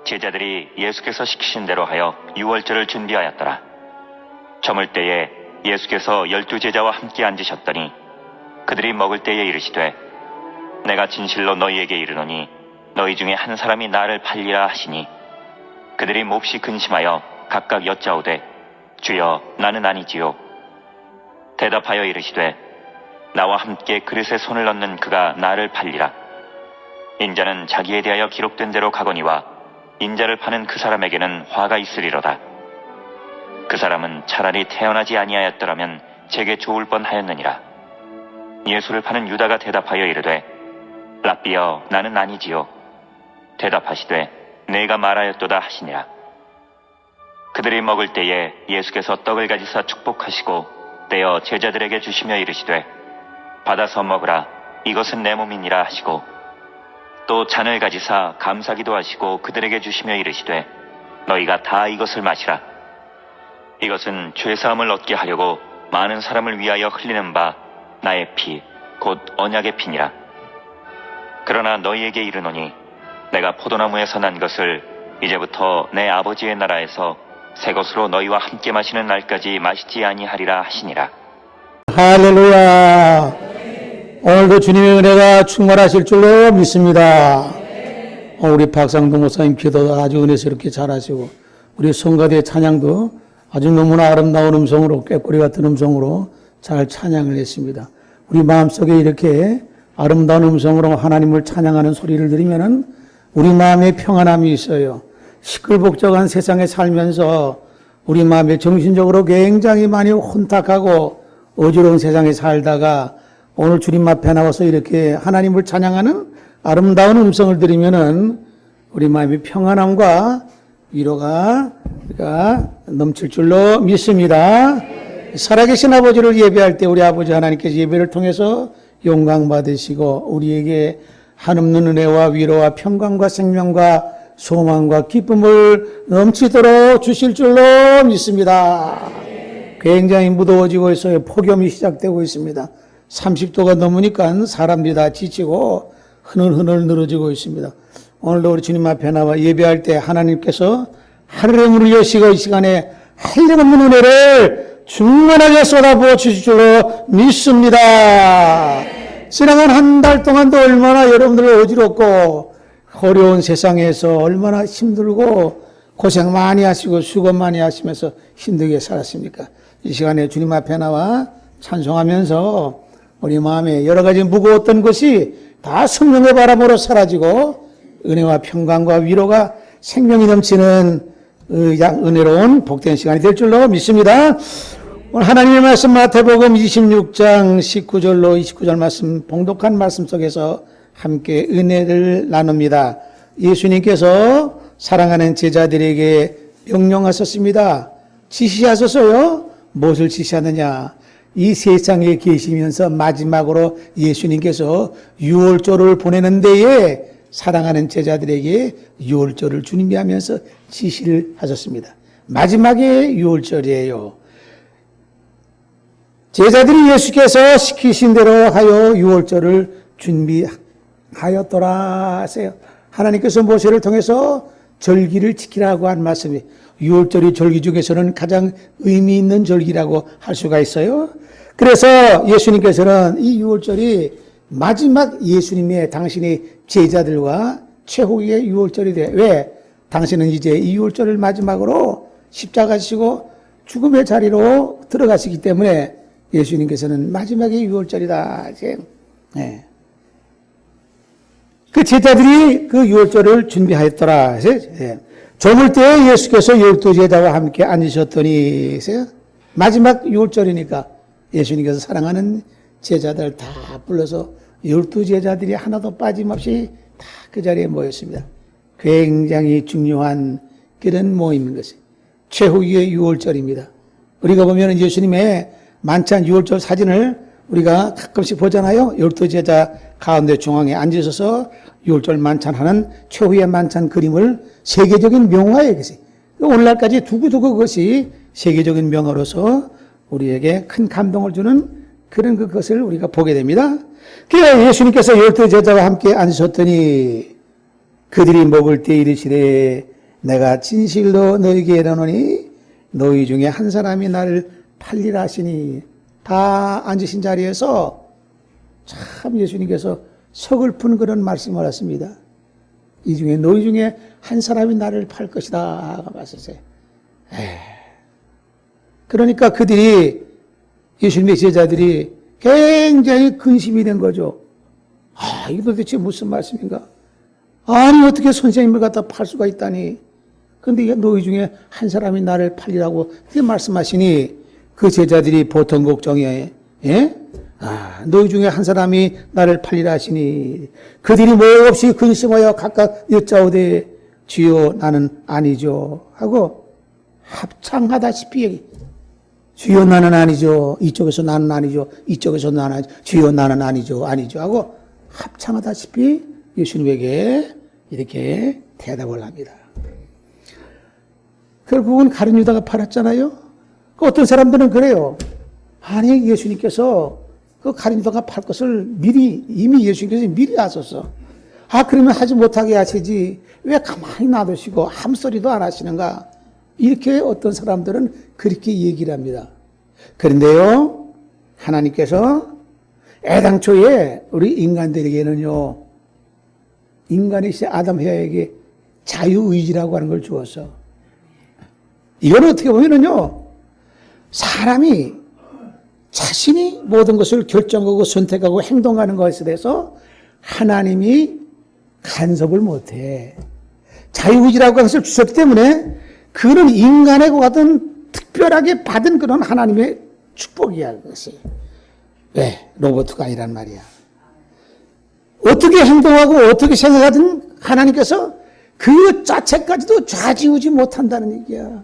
제자들이 예수께서 시키신 대로 하여 유월절을 준비하였더라. 저물 때에 예수께서 12제자와 함께 앉으셨더니 그들이 먹을 때에 이르시되 내가 진실로 너희에게 이르노니 너희 중에 한 사람이 나를 팔리라 하시니 그들이 몹시 근심하여 각각 여짜오되 주여 나는 아니지요. 대답하여 이르시되 나와 함께 그릇에 손을 넣는 그가 나를 팔리라. 인자는 자기에 대하여 기록된 대로 가거니와 인자를 파는 그 사람에게는 화가 있으리로다. 그 사람은 차라리 태어나지 아니하였더라면 제게 좋을 뻔하였느니라. 예수를 파는 유다가 대답하여 이르되 랍비여 나는 아니지요. 대답하시되 내가 말하였도다 하시니라. 그들이 먹을 때에 예수께서 떡을 가지사 축복하시고 떼어 제자들에게 주시며 이르시되 받아서 먹으라 이것은 내 몸이니라 하시고 또 잔을 가지사 감사기도 하시고 그들에게 주시며 이르시되 너희가 다 이것을 마시라. 이것은 죄사함을 얻게 하려고 많은 사람을 위하여 흘리는 바 나의 피 곧 언약의 피니라. 그러나 너희에게 이르노니 내가 포도나무에서 난 것을 이제부터 내 아버지의 나라에서 새 것으로 너희와 함께 마시는 날까지 마시지 아니하리라 하시니라. 할렐루야. 오늘도 주님의 은혜가 충만하실 줄로 믿습니다. 우리 박상동 목사님 기도도 아주 은혜스럽게 잘하시고 우리 성가대 찬양도 아주 너무나 아름다운 음성으로 꾀꼬리 같은 음성으로 잘 찬양을 했습니다. 우리 마음속에 이렇게 아름다운 음성으로 하나님을 찬양하는 소리를 들으면 우리 마음에 평안함이 있어요. 시끌벅적한 세상에 살면서 우리 마음에 정신적으로 굉장히 많이 혼탁하고 어지러운 세상에 살다가 오늘 주님 앞에 나와서 이렇게 하나님을 찬양하는 아름다운 음성을 들으면은 우리 마음의 평안함과 위로가 넘칠 줄로 믿습니다. 살아계신 아버지를 예배할 때 우리 아버지 하나님께서 예배를 통해서 영광 받으시고 우리에게 한없는 은혜와 위로와 평강과 생명과 소망과 기쁨을 넘치도록 주실 줄로 믿습니다. 굉장히 무더워지고 있어요. 폭염이 시작되고 있습니다. 30도가 넘으니까 사람들이 다 지치고 흐늘흐늘 늘어지고 있습니다. 오늘도 우리 주님 앞에 나와 예배할 때 하나님께서 하늘의 문을 여시고 이 시간에 한량없는 은혜를 충만하게 쏟아부어 주실 줄로 믿습니다. 지나간 한 달 동안도 얼마나 여러분들 어지럽고 어려운 세상에서 얼마나 힘들고 고생 많이 하시고 수고 많이 하시면서 힘들게 살았습니까? 이 시간에 주님 앞에 나와 찬송하면서 우리 마음에 여러 가지 무거웠던 것이 다 성령의 바람으로 사라지고 은혜와 평강과 위로가 생명이 넘치는 은혜로운 복된 시간이 될 줄로 믿습니다. 오늘 하나님의 말씀 마태복음 26장 19절로 29절 말씀 봉독한 말씀 속에서 함께 은혜를 나눕니다. 예수님께서 사랑하는 제자들에게 명령하셨습니다. 지시하셨어요. 무엇을 지시하느냐? 이 세상에 계시면서 마지막으로 예수님께서 유월절을 보내는 데에 사랑하는 제자들에게 유월절을 준비하면서 지시를 하셨습니다. 마지막에 유월절이에요. 제자들이 예수께서 시키신 대로 하여 유월절을 준비하였더라 하세요. 하나님께서 모세를 통해서 절기를 지키라고 한 말씀이 유월절이 절기 중에서는 가장 의미 있는 절기라고 할 수가 있어요. 그래서 예수님께서는 이 유월절이 마지막 예수님의 당신의 제자들과 최후의 유월절이 돼. 왜? 당신은 이제 이 유월절을 마지막으로 십자가 지시고 죽음의 자리로 들어가시기 때문에 예수님께서는 마지막의 유월절이다. 네. 그 제자들이 그 유월절을 준비하였더라. 네. 저물 때에 예수께서 12제자와 함께 앉으셨더니 마지막 유월절이니까 예수님께서 사랑하는 제자들 다 불러서 12제자들이 하나도 빠짐없이 다 그 자리에 모였습니다. 굉장히 중요한 그런 모임인 것이 최후의 유월절입니다. 우리가 보면 예수님의 만찬 유월절 사진을 우리가 가끔씩 보잖아요. 12제자 가운데 중앙에 앉으셔서 유월절 만찬하는 최후의 만찬 그림을 세계적인 명화에 계세요. 오늘날까지 두고두고 그것이 세계적인 명화로서 우리에게 큰 감동을 주는 그런 그것을 우리가 보게 됩니다. 그래서 예수님께서 12제자와 함께 앉으셨더니 그들이 먹을 때 이르시되 내가 진실로 너희에게 이르노니 너희 중에 한 사람이 나를 팔리라 하시니. 다 앉으신 자리에서 참 예수님께서 서글픈 그런 말씀을 하십니다. 이 중에 너희 중에 한 사람이 나를 팔 것이다 말씀하세요. 그러니까 그들이, 예수님의 제자들이 굉장히 근심이 된 거죠. 이게 도대체 무슨 말씀인가? 아니 어떻게 선생님을 갖다 팔 수가 있다니. 근데 너희 중에 한 사람이 나를 팔리라고 그렇게 말씀하시니 그 제자들이 보통 걱정이에요. 너희 중에 한 사람이 나를 팔리라 하시니 그들이 몹시 근심하여 각각 여짜오되 주여 나는 아니죠 하고 합창하다시피 얘기. 주여 나는 아니죠. 이쪽에서 나는 아니죠. 이쪽에서 나는 아니죠. 주여 나는 아니죠. 아니죠 하고 합창하다시피 예수님에게 이렇게 대답을 합니다. 결국은 가룟 유다가 팔았잖아요. 어떤 사람들은 그래요. 아니 예수님께서 그 가룟 유다가 팔 것을 이미 예수님께서 미리 하셨어. 그러면 하지 못하게 하시지 왜 가만히 놔두시고 아무 소리도 안 하시는가. 이렇게 어떤 사람들은 그렇게 얘기를 합니다. 그런데요 하나님께서 애당초에 우리 인간들에게는요, 인간의 아담 해와에게 자유의지라고 하는 걸 주었어. 이건 어떻게 보면은요, 사람이 자신이 모든 것을 결정하고 선택하고 행동하는 것에 대해서 하나님이 간섭을 못해. 자유의지라고 하는 것을 주셨기 때문에 그는 인간의 같은 특별하게 받은 그런 하나님의 축복이야, 그것이. 왜? 로봇가 아니란 말이야. 어떻게 행동하고 어떻게 생각하든 하나님께서 그 자체까지도 좌지우지 못한다는 얘기야.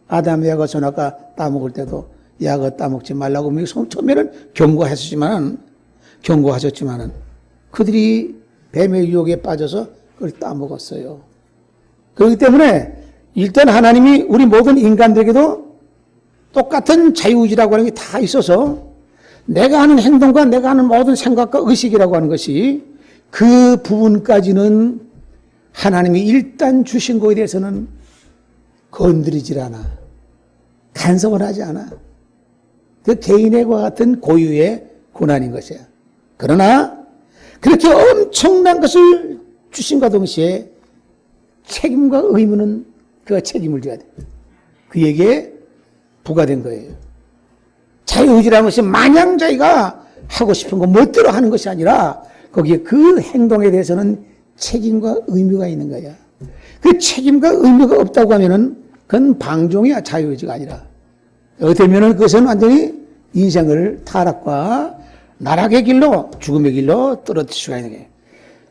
아담 야가 선악과 따먹을 때도 야가 따먹지 말라고 처음에는 경고하셨지만은 그들이 뱀의 유혹에 빠져서 그걸 따먹었어요. 그렇기 때문에 일단 하나님이 우리 모든 인간들에게도 똑같은 자유의지라고 하는 게 다 있어서 내가 하는 행동과 내가 하는 모든 생각과 의식이라고 하는 것이 그 부분까지는 하나님이 일단 주신 것에 대해서는 건드리질 않아. 간섭을 하지 않아. 그 개인의 같은 고유의 고난인 것이야. 그러나 그렇게 엄청난 것을 주신과 동시에 책임과 의무는 그 책임을 져야 돼. 그에게 부과된 거예요. 자유의지라는 것이 마냥 자기가 하고 싶은 거 멋대로 하는 것이 아니라 거기에 그 행동에 대해서는 책임과 의무가 있는 거야. 그 책임과 의무가 없다고 하면은 그건 방종이야. 자유의지가 아니라. 어되면은 그것은 완전히 인생을 타락과 나락의 길로, 죽음의 길로 떨어뜨릴 수가 있는 거예요.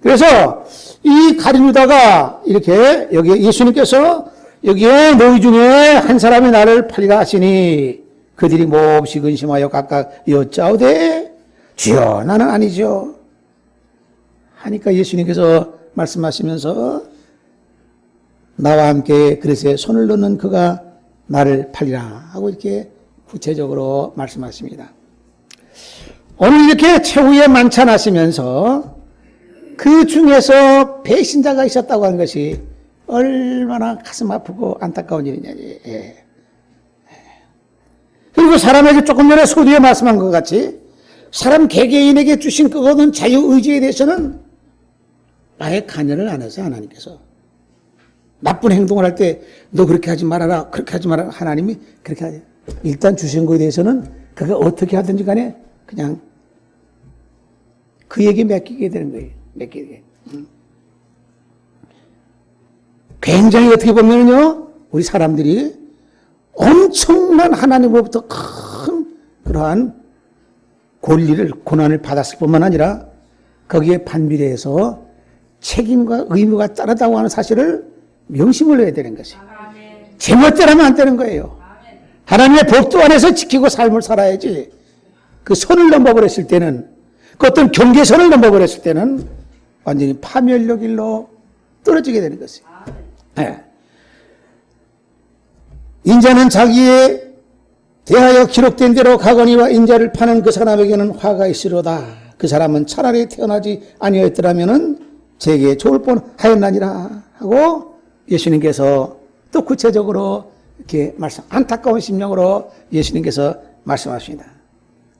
그래서 이 가룟 유다가 이렇게 여기 예수님께서 여기에 너희 중에 한 사람이 나를 팔리라 하시니 그들이 몹시 근심하여 각각 여짜오되 주여 나는 아니죠 하니까 예수님께서 말씀하시면서 나와 함께 그릇에 손을 넣는 그가 나를 팔리라 하고 이렇게 구체적으로 말씀하십니다. 오늘 이렇게 최후의 만찬하시면서 그 중에서 배신자가 있었다고 하는 것이 얼마나 가슴 아프고 안타까운 일이냐. 그리고 사람에게 조금 전에 소리에 말씀한 것 같이 사람 개개인에게 주신 그거는 자유의지에 대해서는 아예 관여를 안 해서 하나님께서 나쁜 행동을 할 때 너 그렇게 하지 말아라 그렇게 하지 말아라 하나님이 그렇게 하죠. 일단 주신 거에 대해서는 그가 어떻게 하든지 간에 그냥 그에게 맡기게 되는 거예요. 맡기게. 굉장히 어떻게 보면요 우리 사람들이 엄청난 하나님으로부터 큰 그러한 권리를 고난을 받았을 뿐만 아니라 거기에 반비례해서 책임과 의무가 따르다고 하는 사실을 명심을 해야 되는 것이 제멋대로 하면 안 되는 거예요. 하나님의 법도 안에서 지키고 삶을 살아야지 그 선을 넘어버렸을 때는 그 어떤 경계선을 넘어버렸을 때는 완전히 파멸력 일로 떨어지게 되는 것이. 네. 인자는 자기에 대하여 기록된 대로 가거니와 인자를 파는 그 사람에게는 화가 있으로다. 그 사람은 차라리 태어나지 아니었더라면은 제게 좋을 뻔하였나니라 하고 예수님께서 또 구체적으로 이렇게 안타까운 심령으로 예수님께서 말씀하십니다.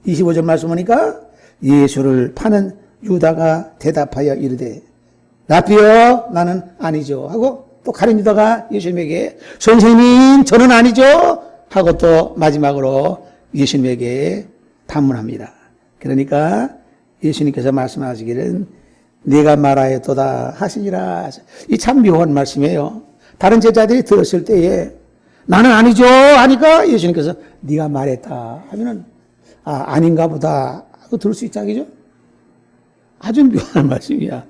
25절 말씀 보니까 예수를 파는 유다가 대답하여 이르되 라삐여 나는 아니죠 하고 또 가룟 유다가 예수님에게 선생님 저는 아니죠 하고 또 마지막으로 예수님에게 반문합니다. 그러니까 예수님께서 말씀하시기를 네가 말하였도다 하시니라. 이 참 묘한 말씀이에요. 다른 제자들이 들었을 때에 나는 아니죠 하니까 예수님께서 네가 말했다 하면은 아닌가 보다 하고 들을 수 있다 그죠? 아주 묘한 말씀이야.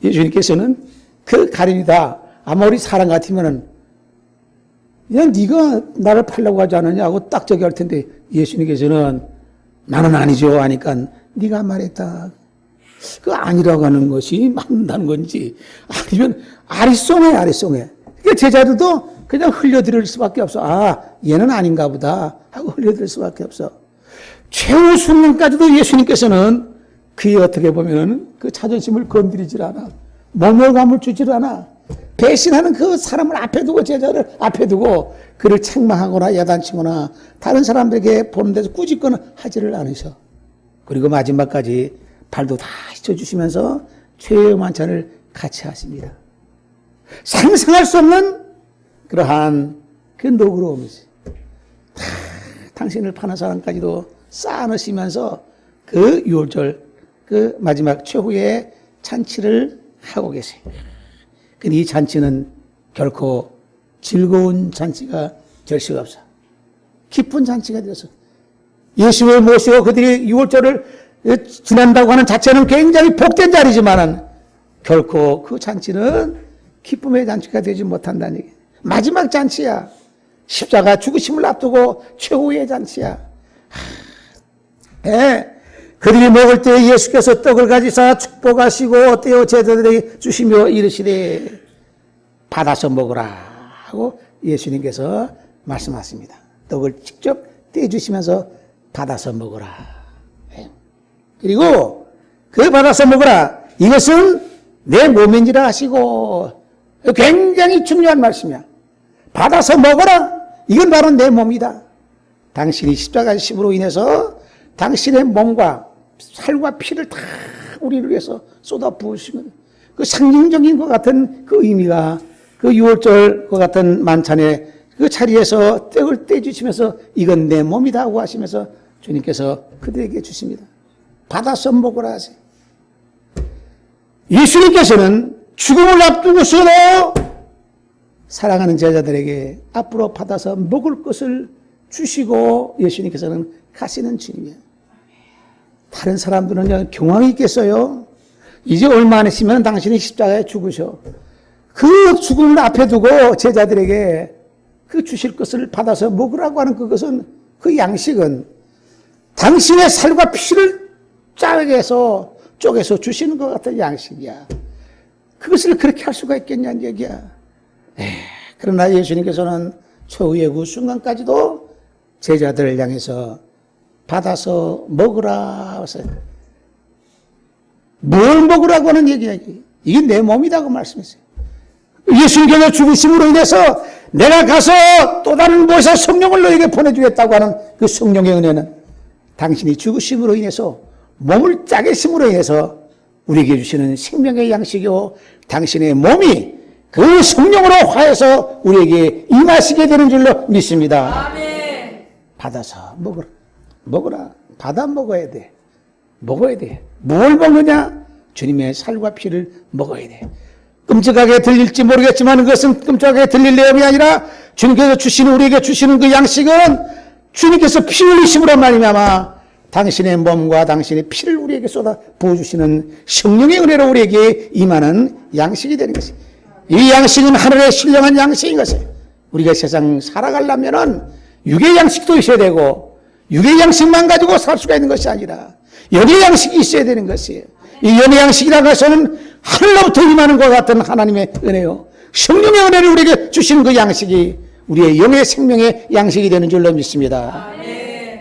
예수님께서는 그 가룟유다 아마 우리 사람 같으면은 야 네가 나를 팔려고 하지 않느냐고 딱 저기 할 텐데 예수님께서는 나는 아니죠 하니까 네가 말했다. 그 아니라고 하는 것이 맞는다는 건지 아니면 아리송해. 그러니까 제자들도 그냥 흘려들일 수밖에 없어. 얘는 아닌가 보다 하고 흘려들일 수밖에 없어. 최후 순간까지도 예수님께서는 그의 어떻게 보면은 그 자존심을 건드리질 않아. 모멸감을 주질 않아. 배신하는 그 사람을 앞에 두고 제자를 앞에 두고 그를 책망하거나 야단치거나 다른 사람들에게 보는 데서 꾸짖거나 하지를 않으셔. 그리고 마지막까지 발도 다 씻어주시면서 최후의 만찬을 같이 하십니다. 상상할 수 없는 그러한 그 노그러움이지. 당신을 파는 사람까지도 쌓아놓으시면서 그 유월절 그 마지막 최후의 잔치를 하고 계세요. 근데 이 잔치는 결코 즐거운 잔치가 될 수가 없어. 기쁜 잔치가 되어서 예수를 모시고 그들이 유월절을 지낸다고 하는 자체는 굉장히 복된 자리지만은 결코 그 잔치는 기쁨의 잔치가 되지 못한다는 얘기예요. 마지막 잔치야. 십자가 죽으심을 앞두고 최후의 잔치야. 그들이 먹을 때 예수께서 떡을 가지사 축복하시고 떼어 제자들에게 주시며 이르시되 받아서 먹으라 하고 예수님께서 말씀하십니다. 떡을 직접 떼주시면서 받아서 먹으라. 그리고 그 받아서 먹으라. 이것은 내 몸인지라 하시고 굉장히 중요한 말씀이야. 받아서 먹어라. 이건 바로 내 몸이다. 당신이 십자가 심으로 인해서 당신의 몸과 살과 피를 다 우리를 위해서 쏟아 부으시면 그 상징적인 것 같은 그 의미가 그 유월절 것 같은 만찬의 그 자리에서 떡을 떼주시면서 이건 내 몸이다 하고 하시면서 주님께서 그들에게 주십니다. 받아서 먹으라 하세요. 예수님께서는 죽음을 앞두고서도 사랑하는 제자들에게 앞으로 받아서 먹을 것을 주시고 예수님께서는 가시는 주님이에요. 다른 사람들은 경황이 있겠어요? 이제 얼마 안 있으면 당신이 십자가에 죽으셔. 그 죽음을 앞에 두고 제자들에게 그 주실 것을 받아서 먹으라고 하는 그것은 그 양식은 당신의 살과 피를 짜게서 쪼개서 주시는 것 같은 양식이야. 그것을 그렇게 할 수가 있겠냐는 얘기야. 그러나 예수님께서는 최후의 그 순간까지도 제자들을 향해서 받아서 먹으라 하세요. 뭘 먹으라고 하는 얘기야. 이게 내 몸이라고 말씀했어요. 예수님께서 죽으심으로 인해서 내가 가서 또 다른 무엇의 성령을 너에게 보내주겠다고 하는 그 성령의 은혜는 당신이 죽으심으로 인해서 몸을 짜게 심으로 인해서 우리에게 주시는 생명의 양식이요 당신의 몸이 그 성령으로 화해서 우리에게 임하시게 되는 줄로 믿습니다. 아멘. 받아서 먹으라. 받아 먹어야 돼. 뭘 먹느냐? 주님의 살과 피를 먹어야 돼. 끔찍하게 들릴지 모르겠지만 그것은 끔찍하게 들릴 내용이 아니라 주님께서 우리에게 주시는 그 양식은 주님께서 피 흘리심으로 말미암아 당신의 몸과 당신의 피를 우리에게 쏟아 부어주시는 성령의 은혜로 우리에게 임하는 양식이 되는 것입니다. 이 양식은 하늘의 신령한 양식인 것이에요. 우리가 세상 살아가려면은 육의 양식도 있어야 되고 육의 양식만 가지고 살 수가 있는 것이 아니라 영의 양식이 있어야 되는 것이에요. 이 영의 양식이라는 것은 하늘로부터 임하는 것 같은 하나님의 은혜요. 성령의 은혜를 우리에게 주시는 그 양식이 우리의 영의 생명의 양식이 되는 줄로 믿습니다.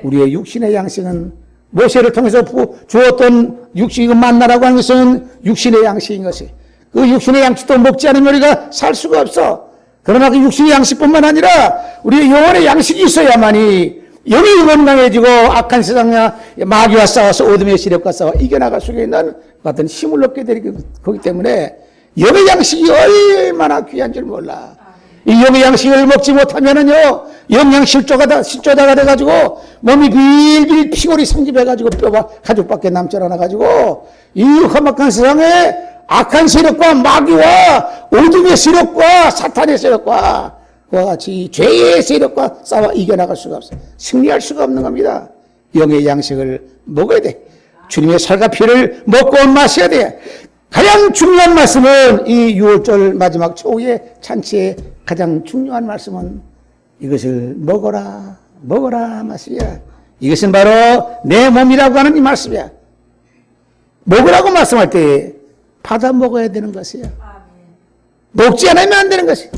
우리의 육신의 양식은 모세를 통해서 주었던 육식을 만나라고 하는 것은 육신의 양식인 것이 그 육신의 양식도 먹지 않으면 우리가 살 수가 없어. 그러나 그 육신의 양식뿐만 아니라 우리의 영혼의 양식이 있어야만이 영이 건강해지고 악한 세상과 마귀와 싸워서 어둠의 세력과 싸워 이겨나갈 수 있는 같은 힘을 얻게 되기 거기 때문에 영의 양식이 얼마나 귀한 줄 몰라. 이 영의 양식을 먹지 못하면은요, 영양 실조자가 돼가지고 몸이 빌빌 피골이 상집해가지고 뼈가 가죽밖에 남지 않아가지고 이 험악한 세상에 악한 세력과 마귀와 어둠의 세력과 사탄의 세력과 그와 같이 죄의 세력과 싸워 이겨나갈 수가 없어. 승리할 수가 없는 겁니다. 영의 양식을 먹어야 돼. 주님의 살과 피를 먹고 마셔야 돼. 가장 중요한 말씀은 이 6월절 마지막 초의 잔치의 가장 중요한 말씀은 이것을 먹어라 말씀이야. 이것은 바로 내 몸이라고 하는 이 말씀이야. 먹으라고 말씀할 때 받아 먹어야 되는 것이야. 먹지 않으면 안 되는 것이야.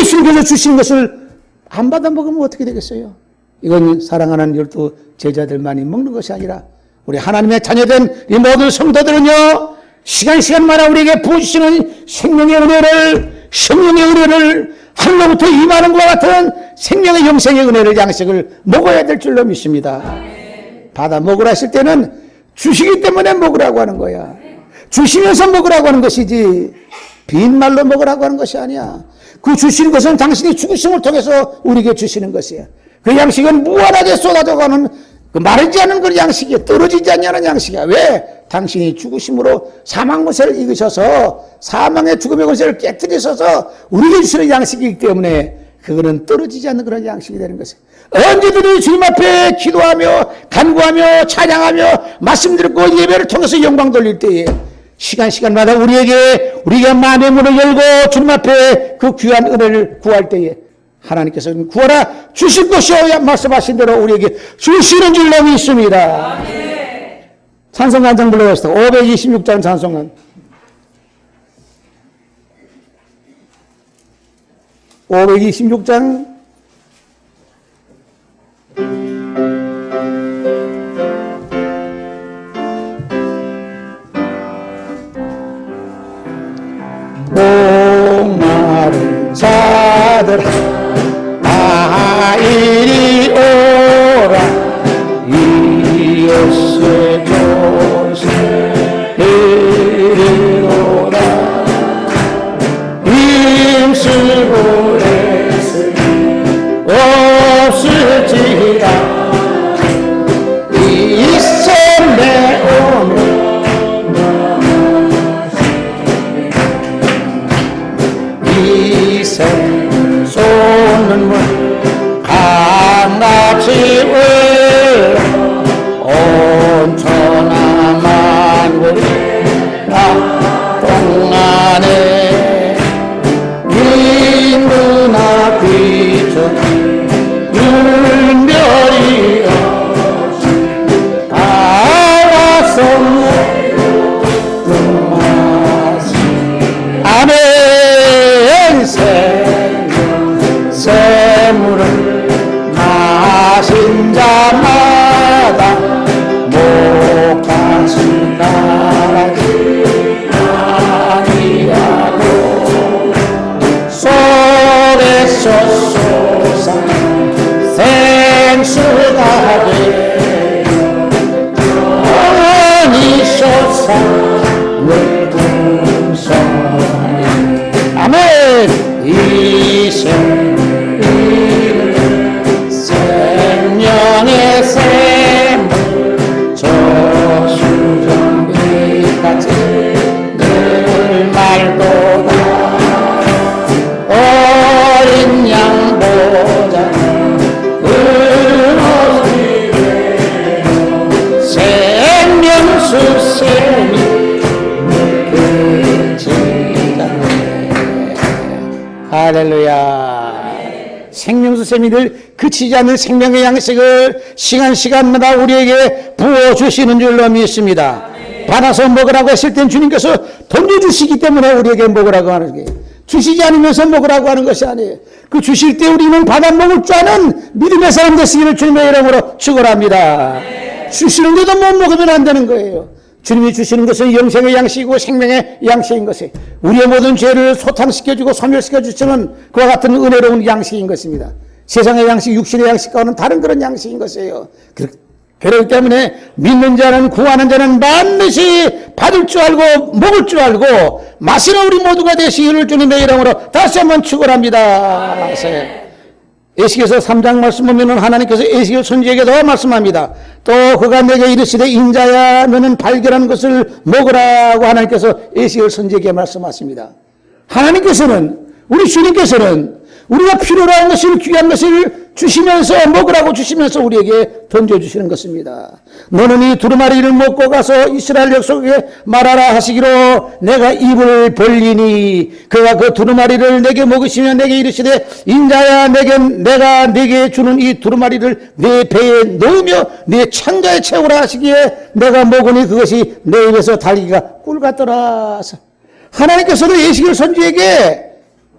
예수님께서 주신 것을 안 받아 먹으면 어떻게 되겠어요? 이건 사랑하는 12 제자들만이 먹는 것이 아니라 우리 하나님의 자녀된 이 모든 성도들은요, 시간마다 우리에게 부어주시는 생명의 은혜를 하늘로부터 임하는 것과 같은 생명의 영생의 은혜를 양식을 먹어야 될 줄로 믿습니다. 받아 먹으라 했을 때는 주시기 때문에 먹으라고 하는 거야. 주시면서 먹으라고 하는 것이지 빈말로 먹으라고 하는 것이 아니야. 그 주시는 것은 당신이 죽으심을 통해서 우리에게 주시는 것이야. 그 양식은 무한하게 쏟아져가는 그 마르지 않은 그 양식이 떨어지지 않냐는 양식이야. 왜? 당신이 죽으심으로 사망 권세를 이기셔서 사망의 죽음의 권세를 깨뜨리셔서 우리에게 주시는 양식이기 때문에 그거는 떨어지지 않는 그런 양식이 되는 것이야. 언제든지 주님 앞에 기도하며 간구하며 찬양하며 말씀 듣고 예배를 통해서 영광 돌릴 때에 시간마다 우리가 마음의 문을 열고 주님 앞에 그 귀한 은혜를 구할 때에 하나님께서는 구하라 주실 것이요 말씀하신 대로 우리에게 주시는 줄로 믿습니다. 찬송 한 장 불러봅시다. 526장 찬송은 526장 목마른 자들 다 이리 오라 이웃의 조세 이리 오라 힘쓰고 애쓰기 없을지라 이선 내 오늘 이생 쏟는 물 강같이 온 천하 만국이 다 동안에 인구나 비춰 윤별이 다 왔어 아멘. 샘물을 마신 자마다 목까지 가라지 아니하고 속에서 솟아 생수가 되어 영원히 솟아 내 풍성하니 아멘. 이 생명의 샘물 저수정비같이 늘 말보다 어린 양보다 은어지게 생명수 샘이 할렐루야. 생명수 샘이 늘 그치지 않는 생명의 양식을 시간마다 우리에게 부어주시는 줄로 믿습니다. 받아서 먹으라고 했을 땐 주님께서 던져주시기 때문에 우리에게 먹으라고 하는 게 주시지 않으면서 먹으라고 하는 것이 아니에요. 그 주실 때 우리는 받아 먹을 줄 아는 믿음의 사람 되시기를 주님의 이름으로 축원합니다. 주시는데도 못 먹으면 안 되는 거예요. 주님이 주시는 것은 영생의 양식이고 생명의 양식인 것이 우리의 모든 죄를 소탕시켜주고 소멸시켜 주시는 그와 같은 은혜로운 양식인 것입니다. 세상의 양식, 육신의 양식과는 다른 그런 양식인 것이에요. 그렇기 때문에 믿는 자는, 구하는 자는 반드시 받을 줄 알고 먹을 줄 알고 마시는 우리 모두가 되시기를 주님의 이름으로 다시 한번 축원합니다. 에스겔서 3장 말씀 보면은 하나님께서 에스겔 선지에게도 말씀합니다. 또 그가 내게 이르시되 인자야 너는 발견한 것을 먹으라고 하나님께서 에스겔 선지에게 말씀하십니다. 하나님께서는, 우리 주님께서는 우리가 필요로 하는 것을, 귀한 것을 주시면서, 먹으라고 주시면서 우리에게 던져주시는 것입니다. 너는 이 두루마리를 먹고 가서 이스라엘 족속에게 말하라 하시기로 내가 입을 벌리니 그가 그 두루마리를 내게 먹으시면 내게 이르시되 인자야 내가 내게 주는 이 두루마리를 내 배에 넣으며 내 창자에 채우라 하시기에 내가 먹으니 그것이 내 입에서 달기가 꿀 같더라. 하나님께서도 에스겔 선지에게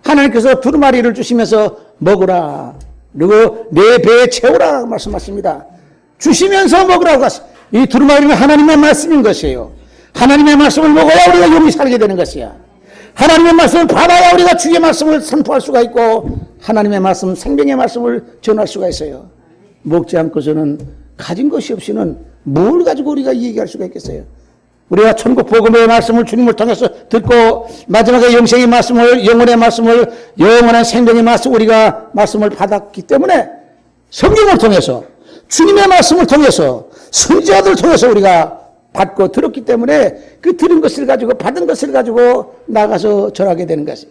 하나님께서 두루마리를 주시면서 먹으라. 그리고 내 배에 채우라 말씀하십니다. 주시면서 먹으라고 하시. 이 두루마리는 하나님의 말씀인 것이에요. 하나님의 말씀을 먹어야 우리가 영이 살게 되는 것이야. 하나님의 말씀을 받아야 우리가 주의 말씀을 선포할 수가 있고 하나님의 말씀, 생명의 말씀을 전할 수가 있어요. 먹지 않고서는 가진 것이 없이는 뭘 가지고 우리가 얘기할 수가 있겠어요. 우리가 천국 복음의 말씀을 주님을 통해서 듣고 마지막에 영생의 말씀을, 영혼의 말씀을, 영원한 생명의 말씀, 우리가 말씀을 받았기 때문에 성경을 통해서, 주님의 말씀을 통해서, 선지자들을 통해서 우리가 받고 들었기 때문에 그 들은 것을 가지고, 받은 것을 가지고 나가서 전하게 되는 것이.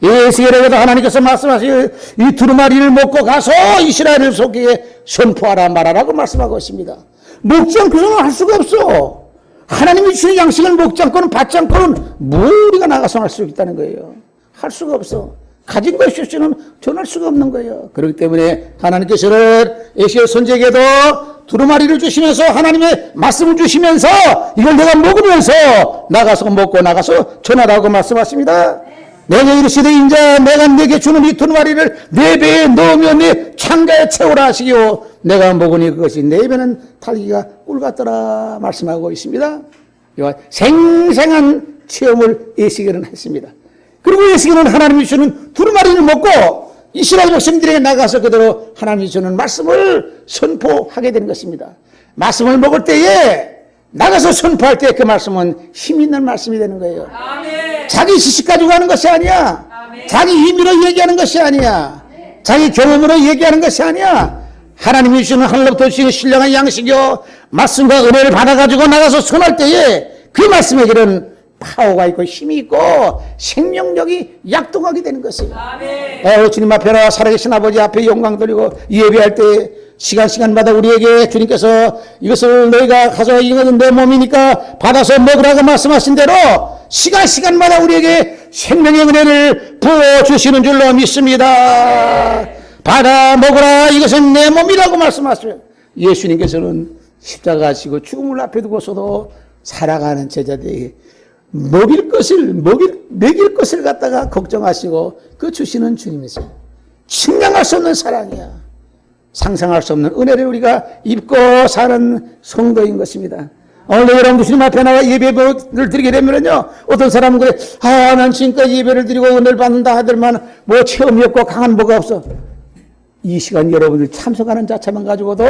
에스겔에게도 하나님께서 말씀하시고 이 두루마리를 먹고 가서 이스라엘 속에 선포하라 말하라고 말씀하고 있습니다. 먹지 않고서는 할 수가 없어. 하나님이 주신 양식을 먹지 않고는, 받지 않고는 뭐 우리가 나가서 할 수 있다는 거예요. 할 수가 없어. 가진 것이 없이는 전할 수가 없는 거예요. 그렇기 때문에 하나님께서는 에스겔 선지에게도 두루마리를 주시면서 하나님의 말씀을 주시면서 이걸 내가 먹으면서 나가서 먹고 나가서 전하라고 말씀하십니다. 내게 이르시되 인자 내가 내게 주는 이 두루마리를 내 배에 넣으며 내 창자에 채우라 하시기요 내가 먹으니 그것이 내 입에는 달기가 꿀 같더라 말씀하고 있습니다. 이와 생생한 체험을 에스겔은 했습니다. 그리고 에스겔은 하나님이 주는 두루마리를 먹고 이스라엘 백성들에게 나가서 그대로 하나님이 주는 말씀을 선포하게 되는 것입니다. 말씀을 먹을 때에 나가서 선포할 때 그 말씀은 힘 있는 말씀이 되는 거예요. 아멘. 자기 지식 가지고 하는 것이 아니야. 아멘. 자기 힘으로 얘기하는 것이 아니야. 아멘. 자기 경험으로 얘기하는 것이 아니야. 하나님이 주시는 하늘로부터 주시는 신령한 양식이요 말씀과 은혜를 받아가지고 나가서 선할 때에 그 말씀에게는 파워가 있고 힘이 있고 생명력이 약동하게 되는 것이에요. 아멘. 주님 앞에 나 살아계신 아버지 앞에 영광 돌리고 예배할 때 시간마다 우리에게 주님께서 이것을 너희가 가서 이것은 내 몸이니까 받아서 먹으라고 말씀하신 대로 시간마다 우리에게 생명의 은혜를 부어주시는 줄로 믿습니다. 받아 먹으라 이것은 내 몸이라고 말씀하시면 예수님께서는 십자가 지고 죽음을 앞에 두고서도 살아가는 제자들에게 먹일 것을 갖다가 걱정하시고 그 주시는 주님이세요. 측량할 수 없는 사랑이야. 상상할 수 없는 은혜를 우리가 입고 사는 성도인 것입니다. 오늘 여러분들 주님 앞에 나와 예배를 드리게 되면요, 어떤 사람은 그래, 난 지금까지 예배를 드리고 은혜를 받는다 하더만 뭐 체험이 없고 강한 뭐가 없어. 이 시간 여러분들 참석하는 자체만 가지고도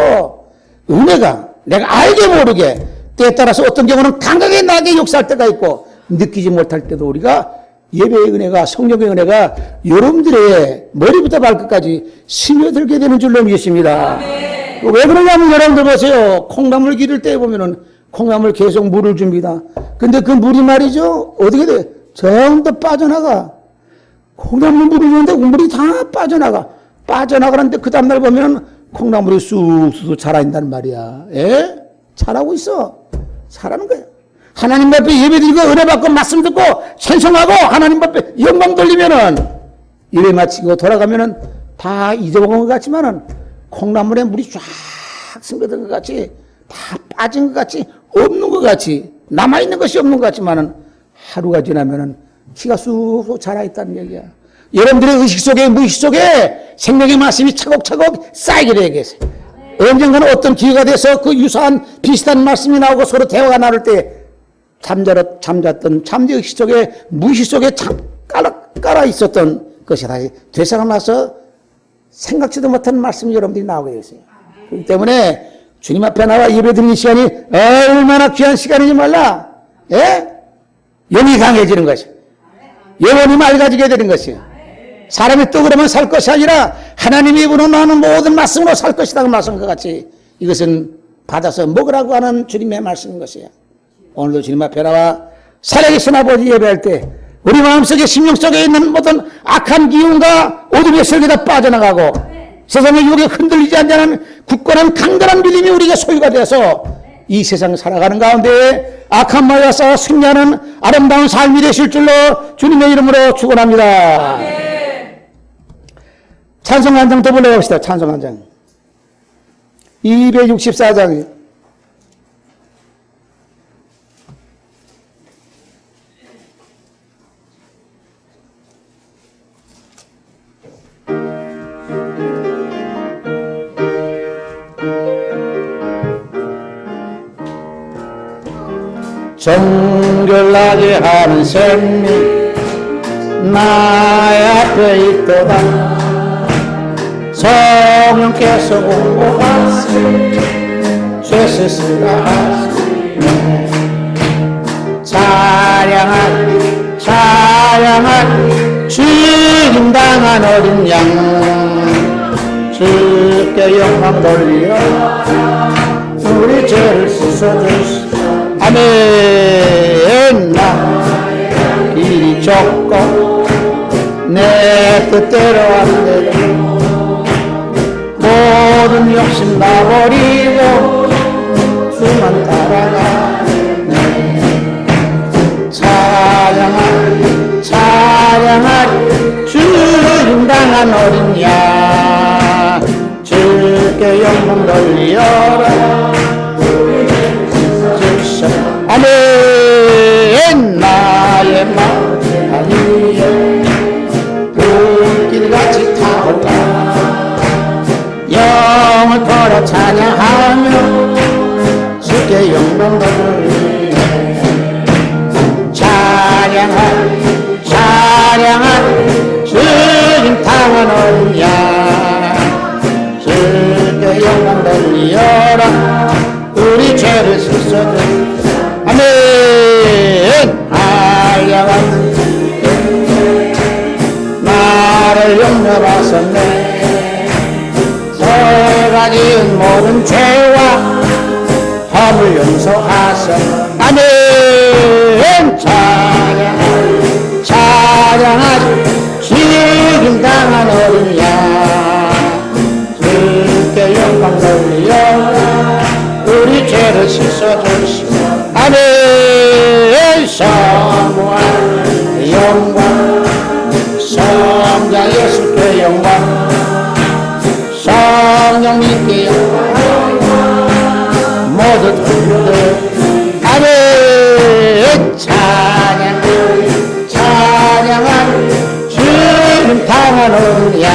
은혜가 내가 알게 모르게 때에 따라서 어떤 경우는 강하게 나게 역사할 때가 있고 느끼지 못할 때도 우리가 예배의 은혜가, 성령의 은혜가 여러분들의 머리부터 발끝까지 스며들게 되는 줄로 믿습니다. 왜 그러냐면 여러분들 보세요. 콩나물 기를 때 보면은 콩나물 계속 물을 줍니다. 근데 그 물이 말이죠, 어떻게 돼? 전부 빠져나가. 콩나물 물을 주는데 물이 다 빠져나가. 빠져나가는데 그 다음날 보면은 콩나물이 쑥쑥 자라있단 말이야. 예? 자라고 있어. 자라는 거야. 하나님 앞에 예배드리고 은혜 받고 말씀 듣고 찬송하고 하나님 앞에 영광 돌리면은 예배 마치고 돌아가면은 다 잊어먹은 것 같지만은 콩나물에 물이 쫙 스며든 것 같이 다 빠진 것 같이 없는 것 같이 남아있는 것이 없는 것 같지만은 하루가 지나면은 키가 쑥쑥 자라있다는 얘기야. 여러분들의 의식 속에 무의식 속에 생명의 말씀이 차곡차곡 쌓이게 되겠어요. 언젠가는 어떤 기회가 돼서 그 유사한 비슷한 말씀이 나오고 서로 대화가 나눌 때 잠잤던 잠재의식 속에 무의식 속에 깔아 있었던 것이 다시 되살아나서 생각지도 못한 말씀이 여러분들이 나오게 되었어요. 그렇기 때문에 주님 앞에 나와 예배드리는 시간이 얼마나 귀한 시간이지 몰라. 예? 영이 강해지는 것이, 영혼이 맑아지게 되는 것이요. 사람이 또 그러면 살 것이 아니라 하나님이 우러나는 모든 말씀으로 살 것이라고 말씀과 같이 이것은 받아서 먹으라고 하는 주님의 말씀인 것이에요. 오늘도 주님 앞에 나와 살아계신 아버지 예배할 때 우리 마음속에 심령 속에 있는 모든 악한 기운과 어둠의 세력이 다 빠져나가고 세상의 유혹에 흔들리지 않는 굳건한 강건한 믿음이 우리가 소유가 되어서 이 세상을 살아가는 가운데 악한 마귀와 싸워 승리하는 아름다운 삶이 되실 줄로 주님의 이름으로 축원합니다. 찬송 한 장 더 불러봅시다. 찬송 한 장. 264장. 정결나게 하는 생명 나의 앞에 있도다. 성령께서 공고하시 죄스스라 하시네. 찬양한 주님 당한 어린 양 주께 영광 돌려 우리 죄를 씻어주시오. 아멘. 나 길이 좁고 내 뜻대로 안 되네. 모든 욕심 다 버리고 주만 따라가네. 찬양하리 주님 당한 어린 양 주께 영광 돌리어라. 아멘. 나의 마음 아니에 불길같이 타올라 영을 걸어 찬양하며 주께 영광 돌리네. 찬양하리 주님 당한 어린 양 주께 영광 돌리어라. 우리 죄를 씻어주시오. 아멘. 한량한 나를 용납하셨네. 내가 지은 모든 죄와 허물 용서하셔. 아멘. 찬양하리 주님 당한 어린 양 주께 영광 돌려 우리 죄를 씻어주시오. 아멘. 사모한 영광 성자 예수께 영광 성령님께 영광 모두 돌려드. 아멘. 찬양하리 주님 당한 어린 양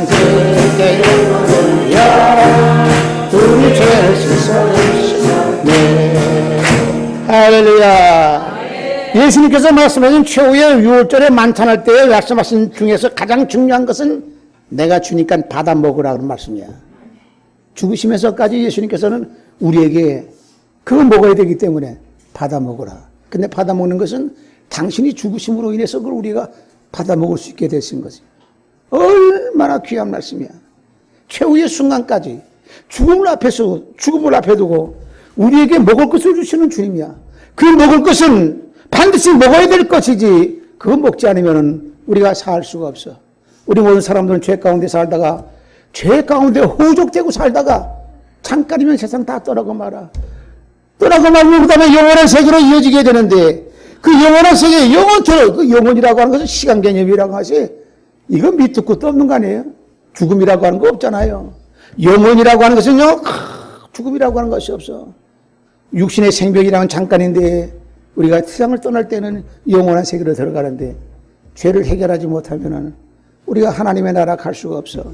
주께 영광 돌려 우리 죄를 씻어주시네. 할렐루야. 예수님께서 말씀하신 최후의 6월절에 만찬할 때에 말씀하신 중에서 가장 중요한 것은 내가 주니까 받아 먹으라는 말씀이야. 죽으시면서까지 예수님께서는 우리에게 그거 먹어야 되기 때문에 받아 먹으라. 근데 받아 먹는 것은 당신이 죽으심으로 인해서 그걸 우리가 받아 먹을 수 있게 되신 거지. 얼마나 귀한 말씀이야. 최후의 순간까지 죽음을 앞에 두고 우리에게 먹을 것을 주시는 주님이야. 그 먹을 것은 반드시 먹어야 될 것이지 그거 먹지 않으면 우리가 살 수가 없어. 우리 모든 사람들은 죄 가운데 살다가 죄 가운데 호족되고 살다가 잠깐이면 세상 다 떠나고 말아. 떠나고 말고 그 다음에 영원한 세계로 이어지게 되는데 그 영원한 세계 영원토록 그 영원이라고 하는 것은 시간 개념이라고 하지 이거 밑도 끝도 없는 거 아니에요? 죽음이라고 하는 거 없잖아요. 영원이라고 하는 것은요 죽음이라고 하는 것이 없어. 육신의 생명이랑은 잠깐인데 우리가 세상을 떠날 때는 영원한 세계로 들어가는데 죄를 해결하지 못하면은 우리가 하나님의 나라 갈 수가 없어.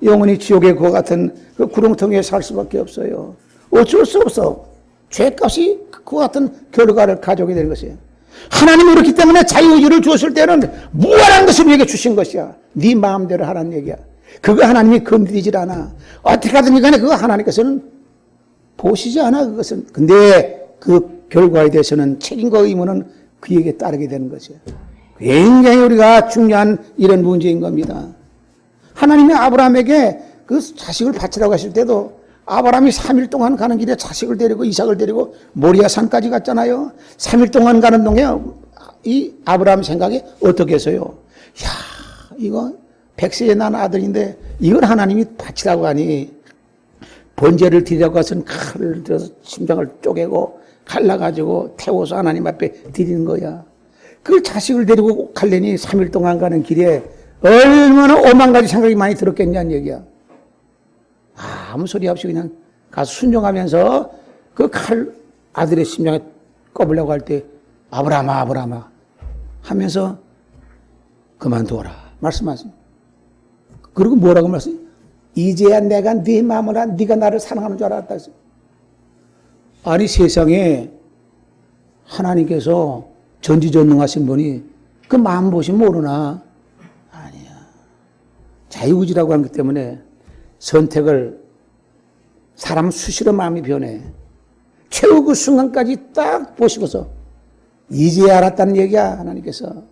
영원히 지옥의 그와 같은 그 구렁텅이에 살 수밖에 없어요. 어쩔 수 없어. 죄값이 그와 같은 결과를 가져오게 되는 것이에요. 하나님이 그렇기 때문에 자유의지를 주었을 때는 무한한 것을 우리에게 주신 것이야. 네 마음대로 하라는 얘기야. 그거 하나님이 건드리질 않아. 어떻게 하든지 간에 그거 하나님께서는 보시지 않아, 그것은. 근데 그 결과에 대해서는 책임과 의무는 그에게 따르게 되는 것이에요. 굉장히 우리가 중요한 이런 문제인 겁니다. 하나님이 아브라함에게 그 자식을 바치라고 하실 때도 아브라함이 3일 동안 가는 길에 자식을 데리고 이삭을 데리고 모리아 산까지 갔잖아요. 3일 동안 가는 동에 이 아브라함 생각이 어떻게 해서요? 야, 이거 100세에 난 아들인데 이걸 하나님이 바치라고 하니 번제를 드리라고 해서는 칼을 들어서 심장을 쪼개고 갈라가지고 태워서 하나님 앞에 드리는 거야. 그 자식을 데리고 갈래니 3일 동안 가는 길에 얼마나 오만 가지 생각이 많이 들었겠냐는 얘기야. 아무 소리 없이 그냥 가서 순종하면서 그 칼 아들의 심장에 꼽으려고 할 때 아브라함아 아브라함아 하면서 그만둬라 말씀하신. 그리고 뭐라고 말씀? 이제야 내가 네 마음을 안 네가 나를 사랑하는 줄 알았다. 아니 세상에 하나님께서 전지전능하신 분이 그 마음 보시면 모르나? 아니야. 자유의지라고 하기 때문에 선택을 사람 수시로 마음이 변해. 최후 그 순간까지 딱 보시고서 이제야 알았다는 얘기야. 하나님께서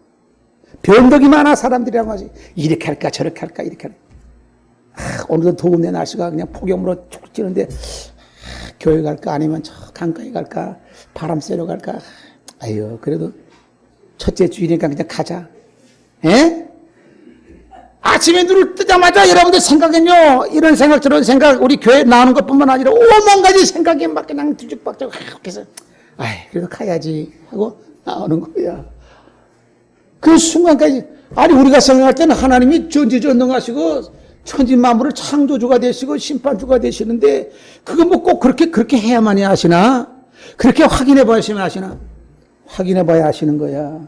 변덕이 많아 사람들이라고 하지. 이렇게 할까 저렇게 할까 이렇게 할까. 오늘도 더운데 날씨가 그냥 폭염으로 툭 찌는데 교회 갈까 아니면 저 강가에 갈까 바람 쐬러 갈까. 아유 그래도 첫째 주일이니까 그냥 가자. 예? 아침에 눈을 뜨자마자 여러분들 생각은요 이런 생각 저런 생각 우리 교회 나오는 것뿐만 아니라 오만 가지 생각이 막 그냥 뒤죽박죽 해서 아이 그래도 가야지 하고 나오는 거야. 그 순간까지 아니 우리가 생각할 때는 하나님이 전지전능하시고 천지만물을 창조주가 되시고 심판주가 되시는데 그거 뭐 꼭 그렇게 해야만이 하시나? 그렇게 확인해 봐야시면 하시나? 확인해 봐야 하시는 거야.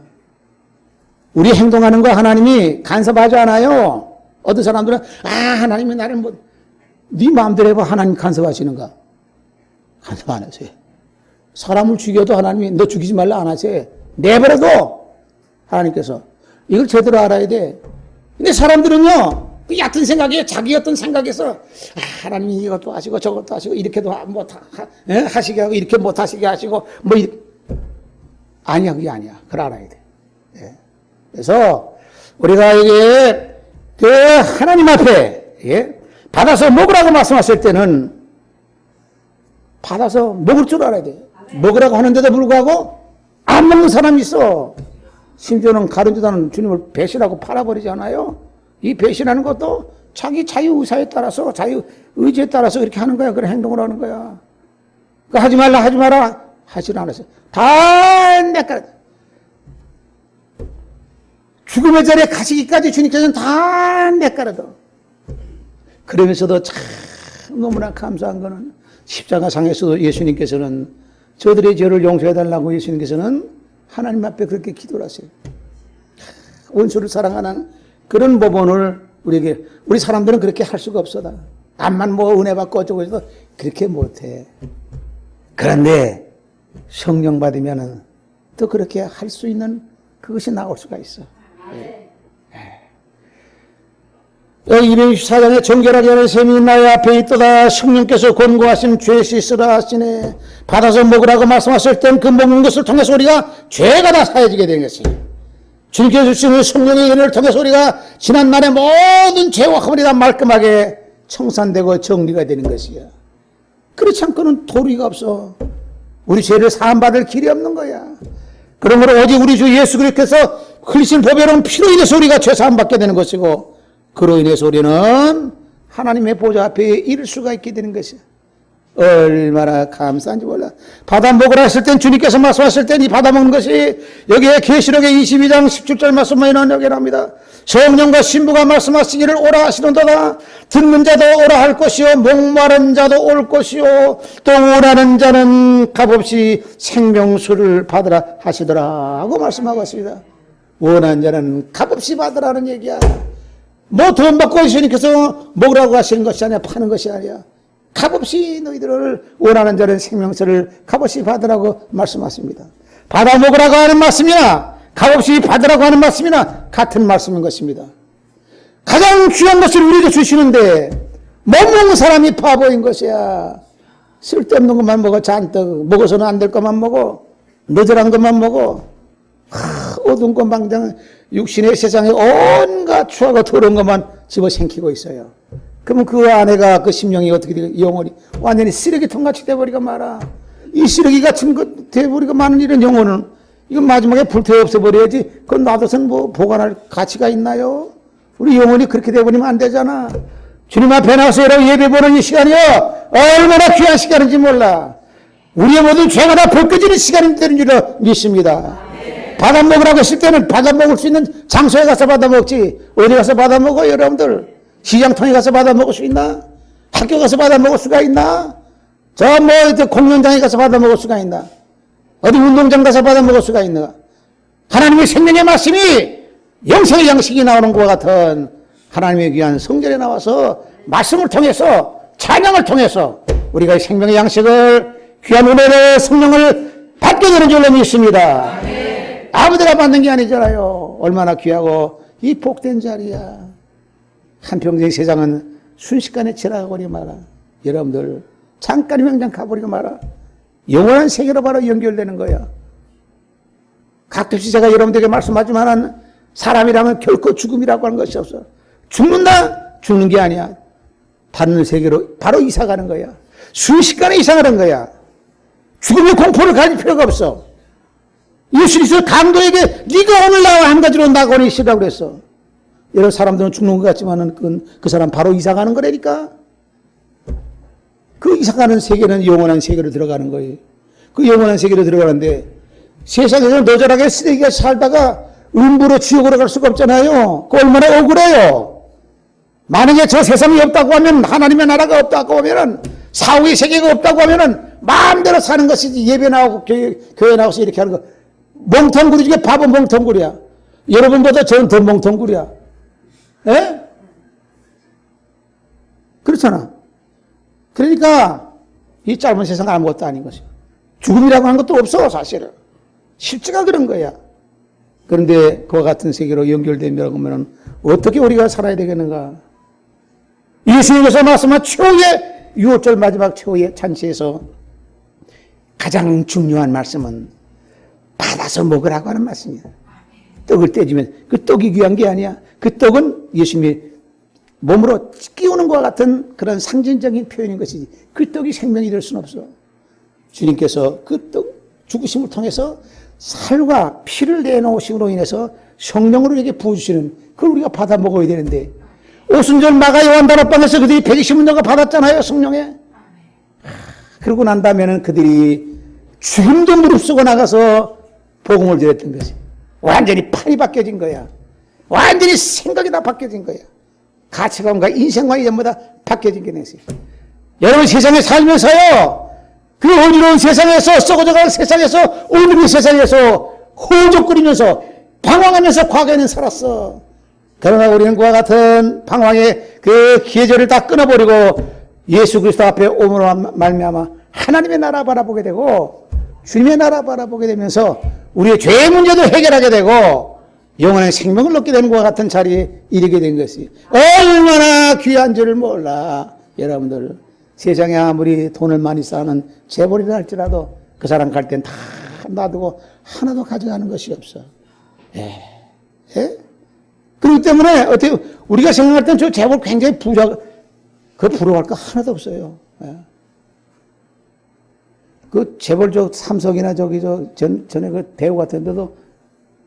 우리 행동하는 거 하나님이 간섭하지 않아요. 어떤 사람들은 하나님이 나를 뭐 네 마음대로 해봐. 하나님 간섭하시는가? 간섭 안 하세요. 사람을 죽여도 하나님이 너 죽이지 말라 안 하세요. 내버려도 하나님께서 이걸 제대로 알아야 돼. 근데 사람들은요 그 얕은 생각에 자기 어떤 생각에서 하나님이 이것도 하시고 저것도 하시고 이렇게도 하시게 하고 이렇게 못 하시게 하시고 뭐 아니야 그게 아니야. 그걸 알아야 돼. 예. 그래서 우리가 이게 그 하나님 앞에 예? 받아서 먹으라고 말씀하실 때는 받아서 먹을 줄 알아야 돼. 먹으라고 하는데도 불구하고 안 먹는 사람이 있어. 심지어는 가룟유다는 주님을 배신하고 팔아버리지 않아요? 이 배신하는 것도 자기 자유의사에 따라서 자유의지에 따라서 그렇게 하는 거야. 그런 행동을 하는 거야. 그 하지 말라 하지 마라 하지는 않았어요. 다 내가 죽음의 자리에 가시기까지 주님께서는 다 내가라도. 그러면서도 참 너무나 감사한 거는 십자가상에서도 예수님께서는 저들의 죄를 용서해달라고 예수님께서는 하나님 앞에 그렇게 기도를 하세요. 원수를 사랑하는 그런 법원을 우리 사람들은 그렇게 할 수가 없어. 암만 뭐 은혜 받고 어쩌고 해서 그렇게 못해. 그런데 성령 받으면은 또 그렇게 할 수 있는 그것이 나올 수가 있어. 여기 264장에 정결하게 하는 셈이 나의 앞에 있도다. 성령께서 권고하신 죄 씻으라 하시네. 받아서 먹으라고 말씀하실 땐 그 먹는 것을 통해서 우리가 죄가 다 사해지게 된 것이에요. 주님께서 주시는 성령의 은혜를 통해서 우리가 지난날의 모든 죄와 허물이 다 말끔하게 청산되고 정리가 되는 것이야. 그렇지 않고는 도리가 없어. 우리 죄를 사함받을 길이 없는 거야. 그러므로 오직 우리 주 예수 그리스도께서 흘리신 보배로운 피로 인해서 우리가 죄 사함받게 되는 것이고 그로 인해서 우리는 하나님의 보좌 앞에 이를 수가 있게 되는 것이야. 얼마나 감사한지 몰라. 받아 먹으라 했을 땐 주님께서 말씀하실 땐 이 받아 먹는 것이 여기에 계시록의 22장 17절 말씀만 여기 납니다. 성령과 신부가 말씀하시기를 오라 하시는도다. 듣는 자도 오라 할 것이요 목마른 자도 올 것이요 또 원하는 자는 값없이 생명수를 받으라 하시더라 하고 말씀하고 있습니다. 원하는 자는 값없이 받으라는 얘기야. 뭐 돈 받고 예수님께서 먹으라고 하시는 것이 아니야. 파는 것이 아니야. 값없이 너희들을 원하는 자는 생명수를 값없이 받으라고 말씀하십니다. 받아 먹으라고 하는 말씀이나 값없이 받으라고 하는 말씀이나 같은 말씀인 것입니다. 가장 귀한 것을 우리에게 주시는데 못 먹는 사람이 바보인 것이야. 쓸데없는 것만 먹어. 잔뜩 먹어서는 안 될 것만 먹어. 너절한 것만 먹어. 어두운 것 망정 육신의 세상에 온갖 추하고 더러운 것만 집어삼키고 있어요. 그러면 그 아내가 그 심령이 어떻게 되고 영혼이 완전히 쓰레기통같이 돼버리고 말아. 이 쓰레기 같은 것 돼버리고 마는 이런 영혼은 이건 마지막에 불태워 없애버려야지. 그건 놔둬서는 뭐 보관할 가치가 있나요? 우리 영혼이 그렇게 돼버리면 안 되잖아. 주님 앞에 나와서 여러분 예배 보는 이 시간이요 얼마나 귀한 시간인지 몰라. 우리의 모든 죄가 다 벗겨지는 시간이 되는 줄 믿습니다. 받아 먹으라고 했을 때는 받아 먹을 수 있는 장소에 가서 받아 먹지. 어디 가서 받아 먹어 여러분들? 시장통에 가서 받아 먹을 수 있나? 학교 가서 받아 먹을 수가 있나? 공연장에 가서 받아 먹을 수가 있나? 어디 운동장 가서 받아 먹을 수가 있나? 하나님의 생명의 말씀이 영생의 양식이 나오는 것과 같은 하나님의 귀한 성전에 나와서 말씀을 통해서 찬양을 통해서 우리가 생명의 양식을 귀한 은혜를 성령을 받게 되는 줄로 믿습니다. 아무데나 받는 게 아니잖아요. 얼마나 귀하고 이 복된 자리야. 한평생 세상은 순식간에 지나가버리고 말아. 여러분들 잠깐이면 그냥 가버리고 말아. 영원한 세계로 바로 연결되는 거야. 가끔씩 제가 여러분들에게 말씀하지만 사람이라면 결코 죽음이라고 하는 것이 없어. 죽는다? 죽는 게 아니야. 다른 세계로 바로 이사가는 거야. 순식간에 이사가는 거야. 죽음의 공포를 가질 필요가 없어. 예수 그리스도 강도에게 네가 오늘 나와 한 가지로 나고는 있으라고 그랬어. 여러 사람들은 죽는 것 같지만은 그 사람 바로 이사가는 거라니까. 그 이사가는 세계는 영원한 세계로 들어가는 거예요. 그 영원한 세계로 들어가는데 세상에서 너절하게 쓰레기가 살다가 음부로 지옥으로 갈 수가 없잖아요. 그 얼마나 억울해요. 만약에 저 세상이 없다고 하면 하나님의 나라가 없다고 하면은 사후의 세계가 없다고 하면은 마음대로 사는 것이지. 예배 나오고 교회 나와서 이렇게 하는 거 멍텅구리 중에 바보 멍텅구리야. 여러분보다 저는 더 멍텅구리야. 예? 그렇잖아. 그러니까 이 짧은 세상 아무것도 아닌 것이야. 죽음이라고 하는 것도 없어 사실은. 실제가 그런 거야. 그런데 그와 같은 세계로 연결되면 하면 어떻게 우리가 살아야 되겠는가? 예수님께서 말씀한 최후의 6월절 마지막 최후의 잔치에서 가장 중요한 말씀은 받아서 먹으라고 하는 말씀이야. 떡을 떼주면 그 떡이 귀한 게 아니야. 그 떡은 예수님이 몸으로 끼우는 것과 같은 그런 상징적인 표현인 것이지. 그 떡이 생명이 될 수는 없어. 주님께서 그 떡 죽으심을 통해서 살과 피를 내놓으심으로 인해서 성령으로 이렇게 부어주시는 그걸 우리가 받아 먹어야 되는데 오순절 마가 요한 단오방에서 그들이 120문제가 받았잖아요. 성령에. 그러고 난 다음에는 그들이 죽음도 무릅쓰고 나가서 복음을 드렸던 것이 완전히 판이 바뀌어진 거야. 완전히 생각이 다 바뀌어진 거야. 가치관과 인생관이 전부 다 바뀌어진 게 됐어요. 여러분 세상에 살면서요. 그 어지러운 세상에서 썩어져가는 세상에서 오늘의 세상에서 호적거리면서 방황하면서 과거에는 살았어. 그러나 우리는 그와 같은 방황의 그 계절을 다 끊어버리고 예수 그리스도 앞에 오므로 말미암아 하나님의 나라 바라보게 되고 주님의 나라 바라보게 되면서 우리의 죄의 문제도 해결하게 되고 영원한 생명을 얻게 되는 것과 같은 자리에 이르게 된 것이 얼마나 귀한 줄을 몰라. 여러분들 세상에 아무리 돈을 많이 쌓는 재벌이라 할지라도 그 사람 갈 땐 다 놔두고 하나도 가져가는 것이 없어. 예? 그렇기 때문에 어떻게 우리가 생각할 땐 저 재벌 굉장히 그 부러워할 거 하나도 없어요. 예? 그 재벌 저 삼성이나 저기 전에 그 대우 같은 데도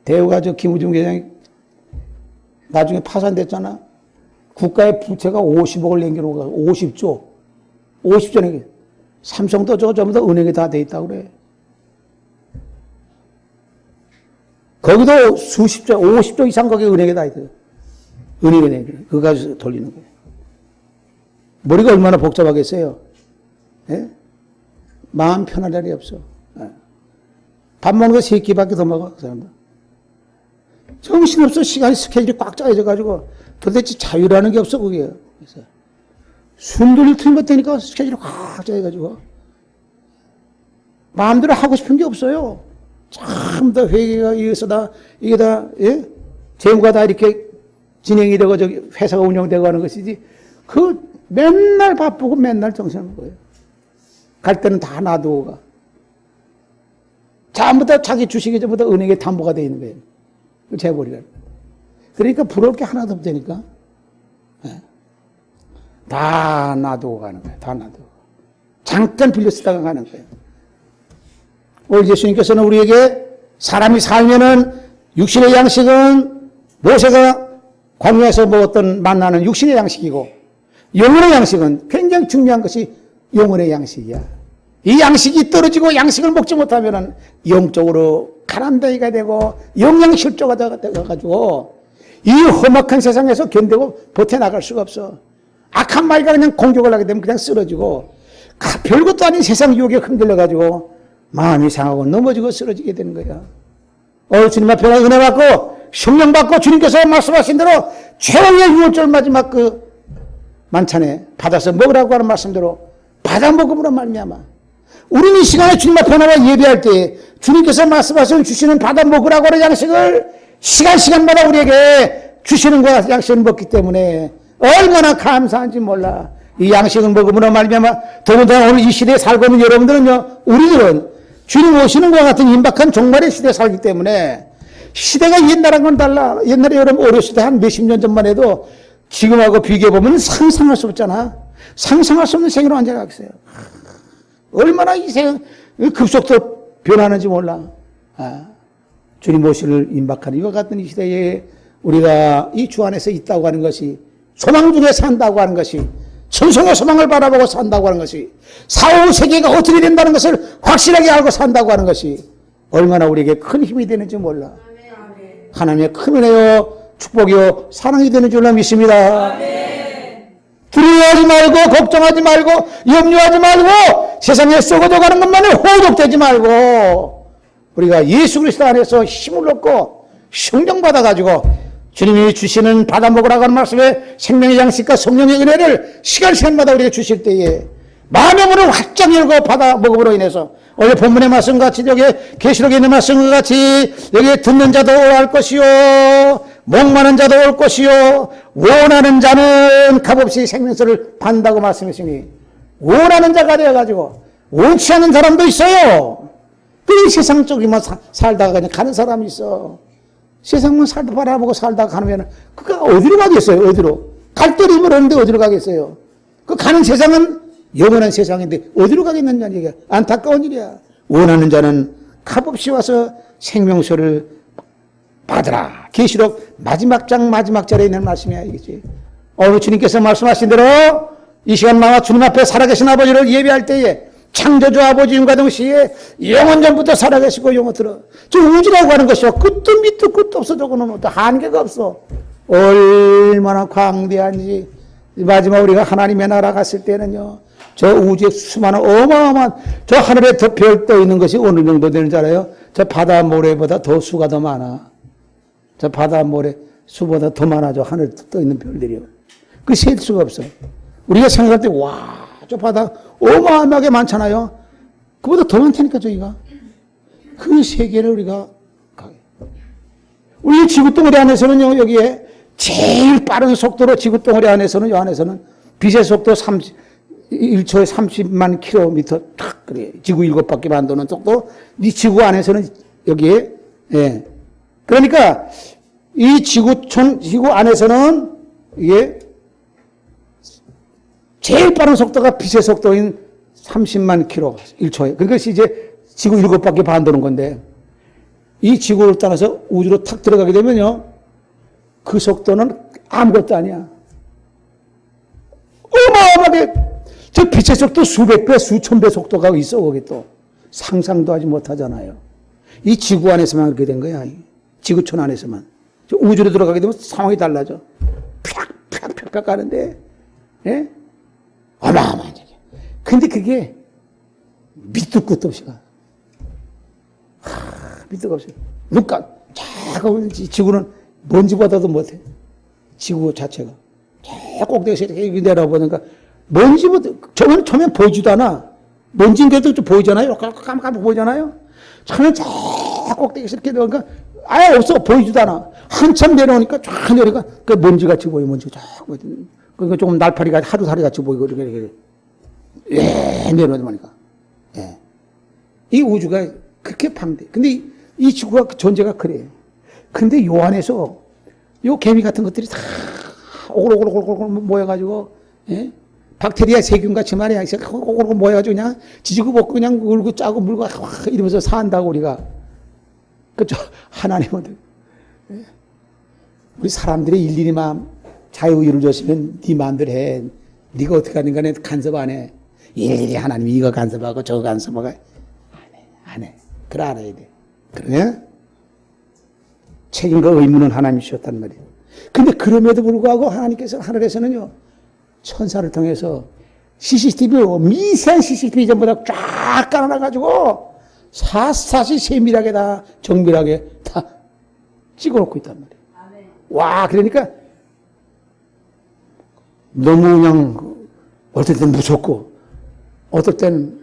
대우가 저 김우중 회장이 나중에 파산됐잖아. 국가의 부채가 50억을 남겨놓은 거야. 50조 내기. 삼성도 저거 전부 다 은행에 다 돼 있다고 그래. 거기도 수십조, 50조 이상 거기 은행에 다 있어요. 은행에 내. 그거 가지고 돌리는 거예요. 머리가 얼마나 복잡하겠어요. 예? 마음 편할 날이 없어. 예. 밥 먹는 거 3끼밖에 더 먹어, 그 사람들. 정신없어. 시간이 스케줄이 꽉 짜여져가지고 도대체 자유라는 게 없어, 그게. 그래서 숨 돌릴 틈이 못 되니까 스케줄이 확 짜여가지고 마음대로 하고 싶은 게 없어요. 전부 다 회계가 이게 다, 예? 재무가 다 이렇게 진행이 되고 저기 회사가 운영되고 하는 것이지. 그 맨날 바쁘고 맨날 정신없는 거예요. 갈 때는 다 놔두고 가. 전부 다 자기 주식이 전부 다 은행에 담보가 돼 있는 거예요. 그 재벌이라. 그러니까 부러울 게 하나도 없다니까. 예. 다 놔두고 가는 거예요. 다 놔두고. 잠깐 빌려 쓰다가 가는 거예요. 오늘 예수님께서는 우리에게 사람이 살면은 육신의 양식은 모세가 광야에서 먹었던 만나는 육신의 양식이고 영혼의 양식은 굉장히 중요한 것이 영혼의 양식이야. 이 양식이 떨어지고 양식을 먹지 못하면은 영적으로 가난뱅이가 되고 영양실조가 되어가지고 이 험악한 세상에서 견디고 버텨나갈 수가 없어. 악한 마귀가 그냥 공격을 하게 되면 그냥 쓰러지고 별것도 아닌 세상 유혹에 흔들려가지고 마음이 상하고 넘어지고 쓰러지게 되는 거야. 오늘 주님 앞에 은혜 받고 성령 받고 주님께서 말씀하신 대로 최후의 유월절 마지막 그 만찬에 받아서 먹으라고 하는 말씀대로 받아 먹음으로 말미암아 우리는 이 시간에 주님 앞에 나와 예배할 때 주님께서 말씀하신 주시는 받아 먹으라고 하는 양식을 시간마다 우리에게 주시는 것 양식을 먹기 때문에 얼마나 감사한지 몰라. 이 양식을 먹음으로 말미암아 더군다나 오늘 이 시대에 살고 있는 여러분들은요, 우리들은 주님 오시는 것 같은 임박한 종말의 시대에 살기 때문에 시대가 옛날하고는 달라. 옛날에 여러분 어렸을 때 한 몇십 년 전만 해도 지금하고 비교해보면 상상할 수 없잖아. 상상할 수 없는 세계로 앉아가겠어요. 얼마나 이 세상 급속도로 변하는지 몰라. 주님 오시는 임박한 이와 같은 이 시대에 우리가 이 주 안에서 있다고 하는 것이 소망 중에 산다고 하는 것이 천성의 소망을 바라보고 산다고 하는 것이 사후 세계가 어떻게 된다는 것을 확실하게 알고 산다고 하는 것이 얼마나 우리에게 큰 힘이 되는지 몰라. 하나님의 큰 은혜요 축복이요 사랑이 되는 줄로 믿습니다. 두려워하지 말고 걱정하지 말고 염려하지 말고 세상에 썩어져 가는 것만에 호독되지 말고 우리가 예수 그리스도 안에서 힘을 얻고 성령 받아가지고 주님이 주시는 받아 먹으라고 하는 말씀에 생명의 양식과 성령의 은혜를 시간마다 우리에게 주실 때에 마음의 문을 활짝 열고 받아 먹음으로 인해서 오늘 본문의 말씀같이 여기 계시록에 있는 말씀과 같이 여기 듣는 자도 올 것이요 목마른 자도 올 것이요 원하는 자는 값없이 생명수를 받는다고 말씀했으니 원하는 자가 되어가지고 원치 않는 사람도 있어요. 그 세상 쪽에만 살다가 그냥 가는 사람이 있어. 세상만 살다 바라보고 살다가 가면 그가 어디로 가겠어요? 어디로? 갈 데를 모르는데 어디로 가겠어요? 그 가는 세상은 영원한 세상인데 어디로 가겠느냐는 얘기야. 안타까운 일이야. 원하는 자는 값없이 와서 생명수를 받으라. 계시록 마지막 장 마지막 절에 있는 말씀이야 이거지. 오늘 주님께서 말씀하신 대로 이 시간 나와 주님 앞에 살아계신 아버지를 예배할 때에 창조주 아버지님과 동시에 영원 전부터 살아계시고 영원토록 저 우주라고 하는 것이요 끝도 밑도 끝도 없어. 저거는 한계가 없어. 얼마나 광대한지. 마지막 우리가 하나님의 나라 갔을 때는요 저 우주의 수많은 어마어마한 저 하늘에 더 별 떠 있는 것이 어느 정도 되는 줄 알아요? 저 바다 모래보다 더 수가 더 많아. 저 바다 모래 수보다 더 많아. 저 하늘에 떠 있는 별들이요. 그 셀 수가 없어. 우리가 생각할 때 와 저 바다 어마어마하게 많잖아요. 그보다 더 많다니까 저기가. 그 세계를 우리가 우리 지구덩어리 안에서는요 여기에 제일 빠른 속도로 지구덩어리 안에서는 요 안에서는 빛의 속도 1초에 30만 킬로미터 탁 그래. 지구 7바퀴 만도는 속도 이 지구 안에서는 여기에 예. 그러니까 이 지구 안에서는 이게 제일 빠른 속도가 빛의 속도인 30만 킬로 1초에. 그것이 이제 지구 7바퀴 반 도는 건데 이 지구를 따라서 우주로 탁 들어가게 되면요 그 속도는 아무것도 아니야. 어마어마하게 저 빛의 속도 수백 배 수천 배 속도가 있어. 거기 또 상상도 하지 못하잖아요. 이 지구 안에서만 그렇게 된 거야. 지구촌 안에서만. 저 우주로 들어가게 되면 상황이 달라져. 팍팍팍팍 가는데 예? 어마어마한 얘기야. 근데 그게 밑도 끝도 없이 가. 밑도 없이. 눈가 자꾸 지구는 먼지보다도 못해. 지구 자체가. 저 꼭대기에서 이렇게 내려보니까 먼지부터, 처음엔 보이지도 않아. 먼지인 게도 좀 보이잖아요. 깜깜 보이잖아요. 처음엔 저 꼭대기에서 이렇게 내려오니까 아예 없어. 보이지도 않아. 한참 내려오니까 쫙 내려오니까 그 먼지같이 보여. 먼지가 쫙 보여. 그러니까 조금 날파리가 하루살이 같이 보이고 이렇게 내려오다 보니까. 예. 이 우주가 그렇게 방대. 근데 이 지구가 존재가 그래. 근데 요 안에서 요 개미 같은 것들이 다 오글오글 모여가지고, 예? 박테리아 세균 같이 말이야. 오글오글 모여가지고 그냥 지지고 먹고 그냥 울고 짜고 물고 이러면서 산다고 우리가. 그죠? 하나님은. 예? 우리 사람들이 일일이 자유의를 줬으면 네 마음대로 해. 네가 어떻게 하는 간에 간섭 안 해. 일일이 하나님이 이거 간섭하고 저거 간섭하고 안 해. 그래 알아야 돼. 그러냐? 책임과 의무는 하나님이 주셨단 말이에요. 근데 그럼에도 불구하고 하나님께서 하늘에서는요, 천사를 통해서 CCTV, 미세한 CCTV 전부 쫙 깔아놔가지고 사사시 세밀하게 다 정밀하게 다 찍어놓고 있단 말이에요. 와, 그러니까 너무 그냥 어떨 땐 무섭고 어떨 땐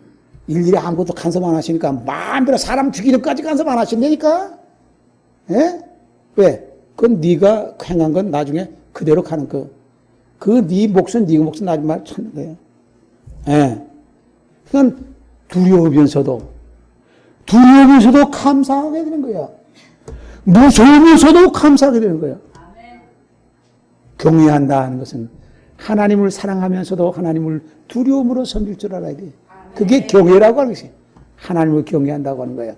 일일이 아무것도 간섭 안 하시니까 마음대로 사람 죽이는까지 간섭 안 하신다니까. 예? 왜? 그건 네가 행한 건 나중에 그대로 가는 거. 그 네 몫은 나중에 찾는 거예요. 예. 그건 두려우면서도 감사하게 되는 거야. 무서우면서도 감사하게 되는 거야. 경외한다 하는 것은 하나님을 사랑하면서도 하나님을 두려움으로 섬길 줄 알아야 돼. 그게 경외라고 하는 것이. 하나님을 경외한다고 하는 거야.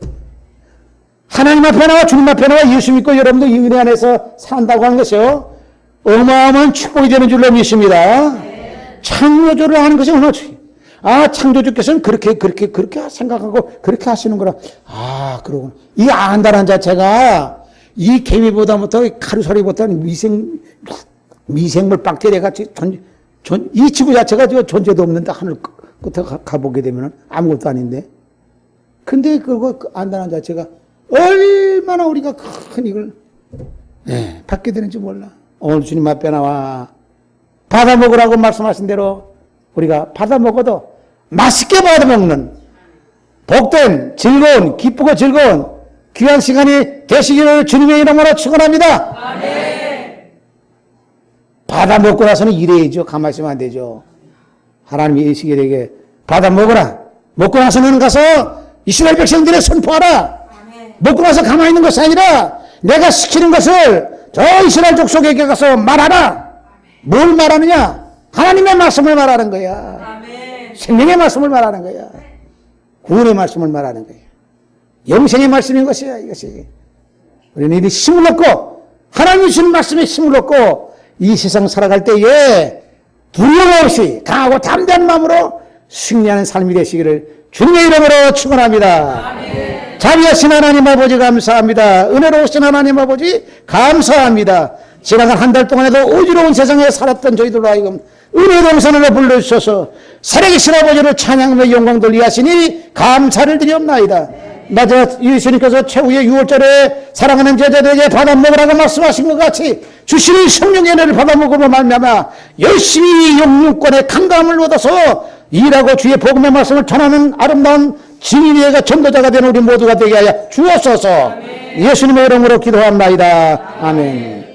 하나님 앞에 나와 주님 앞에 나와 예수 믿고 여러분들 이 은혜 안에서 산다고 하는 것이요, 어마어마한 축복이 되는 줄로 믿습니다. 창조주를 하는 것이 얼마나 중요해요. 아, 창조주께서는 그렇게 생각하고 그렇게 하시는 거라. 아, 그러구나. 이 안다는 자체가 이 개미보다부터 가루소리보다는 미생물 박테리아 같이 이 지구 자체가 존재도 없는데 하늘 끝에 가보게 되면 아무것도 아닌데. 근데 그거 안다는 자체가 얼마나 우리가 큰 이걸 받게 되는지 몰라. 오늘 주님 앞에 나와 받아 먹으라고 말씀하신 대로 우리가 받아 먹어도 맛있게 받아 먹는 복된 즐거운 기쁘고 즐거운 귀한 시간이 되시기를 주님의 이름으로 축원합니다. 아멘. 받아 먹고 나서는 일해야죠. 가만히 있으면 안 되죠. 하나님이 이스라엘에게 받아 먹어라. 먹고 나서는 가서 이스라엘 백성들에 선포하라. 아멘. 먹고 나서 가만히 있는 것이 아니라 내가 시키는 것을 저 이스라엘 족속에게 가서 말하라. 뭘 말하느냐? 하나님의 말씀을 말하는 거야. 아멘. 생명의 말씀을 말하는 거야. 구원의 말씀을 말하는 거야. 영생의 말씀인 것이야, 이것이. 우리는 이 힘을 얻고, 하나님이 주는 말씀에 힘을 얻고, 이 세상 살아갈 때에 두려움 없이 강하고 담대한 마음으로 승리하는 삶이 되시기를 주님의 이름으로 축원합니다. 아멘. 자비하신 하나님 아버지 감사합니다. 은혜로우신 하나님 아버지 감사합니다. 지나간 한 달 동안에도 어지러운 세상에 살았던 저희들로 하여금 은혜 동산으로 불러주셔서 살아계신 아버지를 찬양하며 영광 돌리게 하시니 감사를 드리옵나이다. 맞아, 예수님께서 최후의 6월절에 사랑하는 제자들에게 받아 먹으라고 말씀하신 것 같이 주시는 성령의 은혜를 받아 먹으며 말미암아 열심히 영육권의 강감을 얻어서 일하고 주의 복음의 말씀을 전하는 아름다운 증인의 전도자가 되는 우리 모두가 되게 하여 주옵소서. 예수님의 이름으로 기도합나이다. 아멘.